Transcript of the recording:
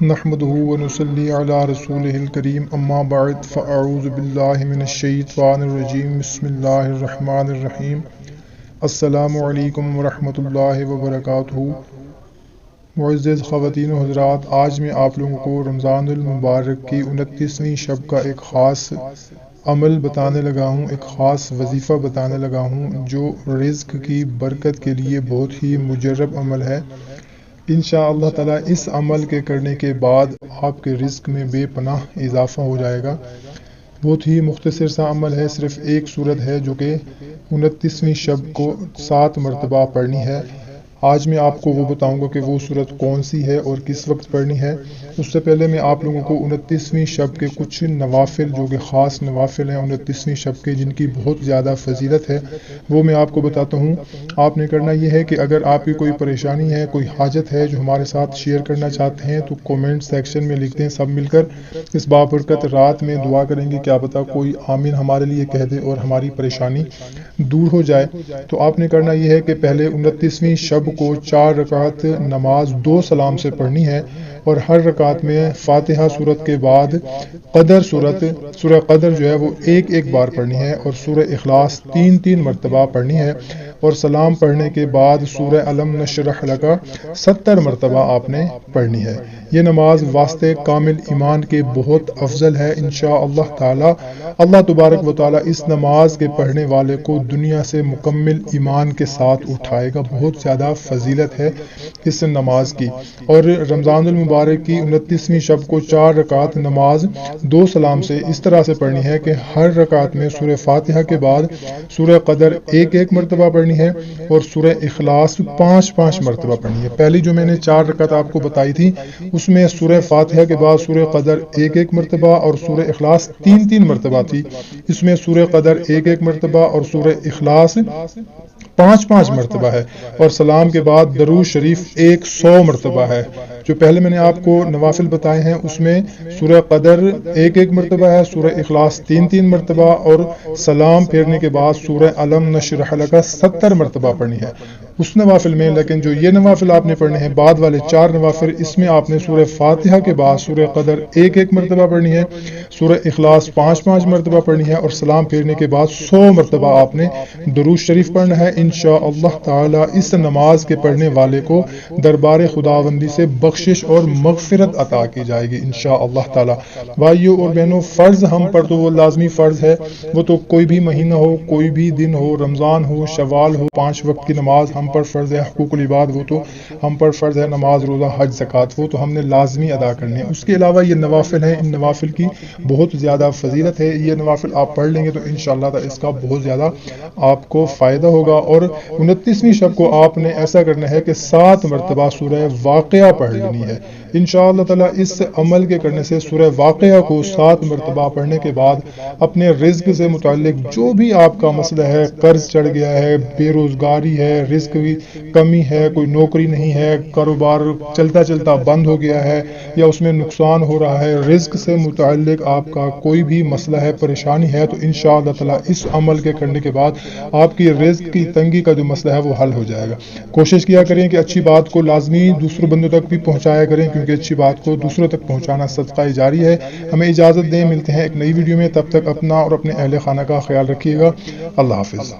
نحمده ونصلي على رسوله الكريم اما بعد فاعوذ باللہ من الشیطان الرجیم بسم اللہ الرحمن الرحیم السلام علیکم ورحمۃ اللہ وبرکاتہ۔ معزز خواتین و حضرات، آج میں آپ لوگوں کو رمضان المبارک کی 29ویں شب کا ایک خاص عمل بتانے لگا ہوں، ایک خاص وظیفہ بتانے لگا ہوں جو رزق کی برکت کے لیے بہت ہی مجرب عمل ہے۔ انشاءاللہ تعالی اس عمل کے کرنے کے بعد آپ کے رزق میں بے پناہ اضافہ ہو جائے گا۔ بہت ہی مختصر سا عمل ہے، صرف ایک صورت ہے جو کہ 29ویں شب کو 7 مرتبہ پڑھنی ہے۔ آج میں آپ کو وہ بتاؤں گا کہ وہ صورت کون سی ہے اور کس وقت پڑھنی ہے۔ اس سے پہلے میں آپ لوگوں کو 29ویں شب کے کچھ نوافل، جو کہ خاص نوافل ہیں 29ویں شب کے، جن کی بہت زیادہ فضیلت ہے، وہ میں آپ کو بتاتا ہوں۔ آپ نے کرنا یہ ہے کہ اگر آپ کی کوئی پریشانی ہے، کوئی حاجت ہے جو ہمارے ساتھ شیئر کرنا چاہتے ہیں، تو کومنٹ سیکشن میں لکھ دیں۔ سب مل کر اس بابرکت رات میں دعا کریں گے، کیا پتہ کوئی آمین ہمارے لیے کہہ دے اور ہماری پریشانی دور ہو جائے۔ تو آپ نے کرنا یہ ہے کہ پہلے 29ویں شب کو 4 رکعت نماز 2 سلام سے پڑھنی ہے، اور ہر رکعت میں فاتحہ سورت کے بعد قدر سورہ قدر جو ہے وہ ایک بار پڑھنی ہے، اور سورہ اخلاص 3 مرتبہ پڑھنی ہے، اور سلام پڑھنے کے بعد سورہ علم نشرح لک 70 مرتبہ آپ نے پڑھنی ہے۔ یہ نماز واسطے کامل ایمان کے بہت افضل ہے۔ انشاءاللہ تعالی اللہ تبارک و تعالی اس نماز کے پڑھنے والے کو دنیا سے مکمل ایمان کے ساتھ اٹھائے گا۔ بہت زیادہ فضیلت ہے اس نماز کی۔ اور رمضان المبارک کی 29ویں شب کو 4 رکعت نماز 2 سلام سے اس طرح سے پڑھنی ہے کہ ہر رکعت میں سورہ فاتحہ کے بعد سورہ قدر ایک مرتبہ پڑھنی ہے، اور سورہ اخلاص 5 مرتبہ پڑھنی ہے۔ پہلی جو میں نے 4 رکعت آپ کو بتائی تھی، اس میں سورہ فاتحہ کے بعد سورہ قدر ایک مرتبہ اور سورہ اخلاص 3 مرتبہ تھی۔ اس میں سورہ قدر ایک مرتبہ اور سورہ اخلاص 5 مرتبہ ہے، اور سلام کے بعد درود شریف 100 مرتبہ ہے۔ جو پہلے میں نے آپ کو نوافل بتائے ہیں، اس میں سورہ قدر ایک مرتبہ ہے، سورہ اخلاص 3 مرتبہ، اور سلام پھیرنے کے بعد سورہ علم نشرح لک 70 مرتبہ پڑھنی ہے اس نوافل میں۔ لیکن جو یہ نوافل آپ نے پڑھنے ہیں، بعد والے 4 نوافل، اس میں آپ نے سورہ فاتحہ کے بعد سورہ قدر ایک مرتبہ پڑھنی ہے، سورہ اخلاص 5 مرتبہ پڑھنی ہے، اور سلام پھیرنے کے بعد 100 مرتبہ آپ نے درود شریف پڑھنا ہے۔ انشاءاللہ تعالی اس نماز کے پڑھنے والے کو دربار خداوندی سے بخشش اور مغفرت عطا کی جائے گی انشاءاللہ تعالی۔ بھائیو اور بہنوں، فرض ہم پر تو وہ لازمی فرض ہے، وہ تو کوئی بھی مہینہ ہو، کوئی بھی دن ہو، رمضان ہو، شوال ہو، 5 وقت کی نماز ہم پر فرض ہے۔ حقوق العباد وہ تو ہم پر فرض ہے، نماز، روزہ، حج، زکوٰۃ، وہ تو ہم نے لازمی ادا کرنے ہیں۔ اس کے علاوہ یہ نوافل ہیں، ان نوافل کی بہت زیادہ فضیلت ہے۔ یہ نوافل آپ پڑھ لیں گے تو انشاءاللہ تعالی اس کا بہت زیادہ آپ کو فائدہ ہوگا۔ اور 29ویں شب کو آپ نے ایسا کرنا ہے کہ 7 مرتبہ سورہ واقعہ پڑھ لینی ہے۔ انشاءاللہ تعالی اس عمل کے کرنے سے سورہ واقعہ کو 7 مرتبہ پڑھنے کے بعد اپنے رزق سے متعلق جو بھی آپ کا مسئلہ ہے، قرض چڑھ گیا ہے، بے روزگاری ہے، رزق کی کمی ہے، کوئی نوکری نہیں ہے، کاروبار چلتا بند ہو گیا ہے، یا اس میں نقصان ہو رہا ہے، رزق سے متعلق آپ کا کوئی بھی مسئلہ ہے، پریشانی ہے، تو انشاءاللہ تعالی اس عمل کے کرنے کے بعد آپ کی رزق کی تنگی کا جو مسئلہ ہے وہ حل ہو جائے گا۔ کوشش کیا کریں کہ اچھی بات کو لازمی دوسروں بندوں تک بھی پہنچایا کریں، کیونکہ اچھی بات کو دوسروں تک پہنچانا صدقہ جاری ہے۔ ہمیں اجازت دیں، ملتے ہیں ایک نئی ویڈیو میں، تب تک اپنا اور اپنے اہل خانہ کا خیال رکھیے گا۔ اللہ حافظ۔